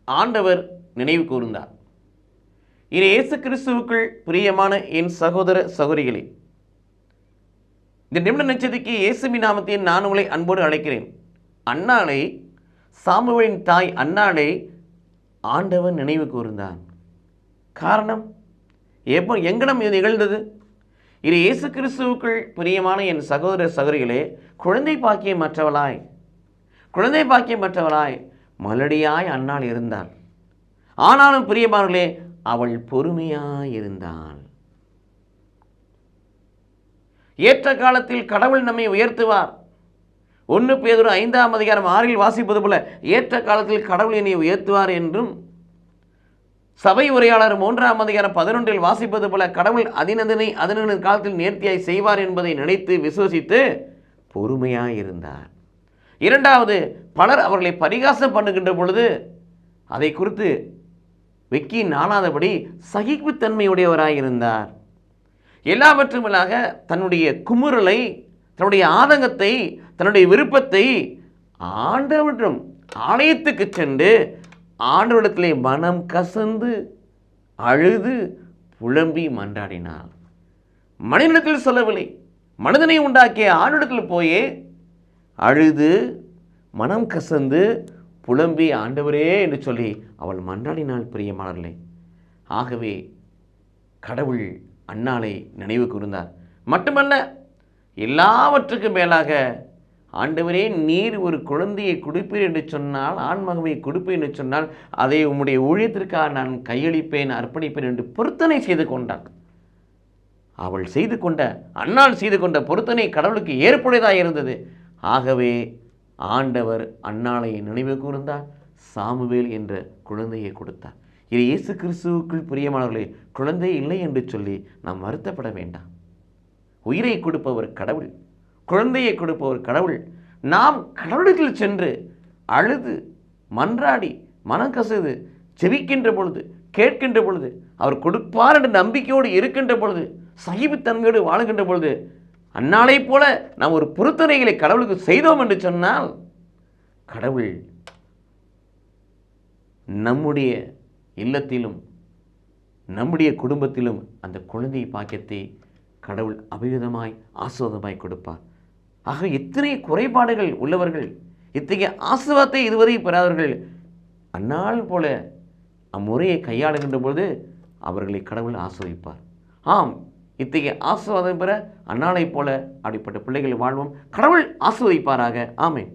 ஆண்டவர் நினைவு கூர்ந்தார். இது இயேசு கிறிஸ்துவுக்குள் பிரியமான என் சகோதர சகோதரிகளே, இந்த நிமிட நட்சத்திரக்கு இயேசுவின் நாமத்தில் நான் உங்களை அன்போடு அழைக்கிறேன். அன்னாளை, சாமுவேலின் தாய் அன்னாளை ஆண்டவர் நினைவு கூர்ந்தான். காரணம் எங்கனம் இது நிகழ்ந்தது? இது இயேசு கிறிஸ்துவுக்குள் பிரியமான என் சகோதர சகோதரிகளே, குழந்தை பாக்கியமற்றவளாய் மலடியாய் அன்னாள் இருந்தாள். ஆனாலும் பிரியமானவர்களே, அவள் பொறுமையாய் இருந்தாள். ஏற்ற காலத்தில் கடவுள் நம்மை உயர்த்துவார். 1 பேதுரு 5:6 வாசிப்பது போல, ஏற்ற காலத்தில் கடவுள் என்னை உயர்த்துவார் என்றும், சபை உரையாளர் 3:11 வாசிப்பது போல, கடவுள் அதனது காலத்தில் நேர்த்தியாய் செய்வார் என்பதை நினைத்து விசுவசித்து பொறுமையாய் இருந்தார். இரண்டாவது, பலர் அவர்களை பரிகாசம் பண்ணுகின்ற பொழுது அதை குறித்து வெக்கி நாணாதபடி சகிப்புத்தன்மையுடையவராயிருந்தார். எல்லாவற்றுமேலாக தன்னுடைய குமுறலை, தன்னுடைய ஆதங்கத்தை, தன்னுடைய விருப்பத்தை ஆண்டவரிடம் ஆலயத்துக்கு சென்று ஆண்டவரிடத்திலே மனம் கசந்து அழுது புலம்பி மன்றாடினார். மனிதனிடத்தில் சொல்லவில்லை, மனிதனை உண்டாக்கிய ஆண்டவரிடத்தில் போயே அழுது மனம் கசந்து புலம்பி ஆண்டவரே என்று சொல்லி அவள் மன்றாடினாள். பிரியமானவர்களே, ஆகவே கடவுள் அன்னாளை நினைவு கூர்ந்தார். மட்டுமல்ல, எல்லாவற்றுக்கும் மேலாக, ஆண்டவரே நீர் ஒரு குழந்தையை கொடுப்பீர் என்று சொன்னால், ஆண்மகவை கொடுப்பேன் என்று சொன்னால், அதை உம்முடைய ஊழியத்திற்காக நான் கையளிப்பேன், அர்ப்பணிப்பேன் என்று பொருத்தனை செய்து கொண்டாள். அன்னாள் செய்து கொண்ட பொருத்தனை கடவுளுக்கு ஏற்புடையதாக இருந்தது. ஆகவே ஆண்டவர் அன்னாளை நினைவு கூர்ந்தார், சாமுவேல் என்ற குழந்தையை கொடுத்தார். இது இயேசு கிறிஸ்துவுக்குள் பிரியமானவர்களே, குழந்தை இல்லை என்று சொல்லி நாம் வருத்தப்பட வேண்டாம். உயிரை கொடுப்பவர் கடவுள், குழந்தையை கொடுப்பவர் கடவுள். நாம் கடவுளத்தில் சென்று அழுது மன்றாடி மனம் கசது செவிக்கின்ற பொழுது, கேட்கின்ற பொழுது, அவர் கொடுப்பார் என்ற நம்பிக்கையோடு இருக்கின்ற பொழுது, சகிப்புத்தன்மையோடு வாழுகின்ற பொழுது, அந்நாளைப் போல நாம் ஒரு பொருத்தனைகளை கடவுளுக்கு செய்தோம் என்று சொன்னால், கடவுள் நம்முடைய இல்லத்திலும் நம்முடைய குடும்பத்திலும் அந்த குழந்தை பாக்கியத்தை கடவுள் அபிவிதமாய் ஆசீர்வாதமாய் கொடுப்பார். ஆக இத்தனை குறைபாடுகள் உள்ளவர்கள், இத்தகைய ஆசீர்வாதத்தை இதுவரை பெறாதவர்கள் அந்நாள் போல அம்முறையை கையாளுகின்ற பொழுது அவர்களை கடவுள் ஆசீர்வதிப்பார். ஆம், இத்தகைய ஆசீர்வாதம் பெற அந்நாளைப் போல அப்படிப்பட்ட பிள்ளைகள் வாழ்வோம். கடவுள் ஆசீர்வதிப்பாராக. ஆமென்.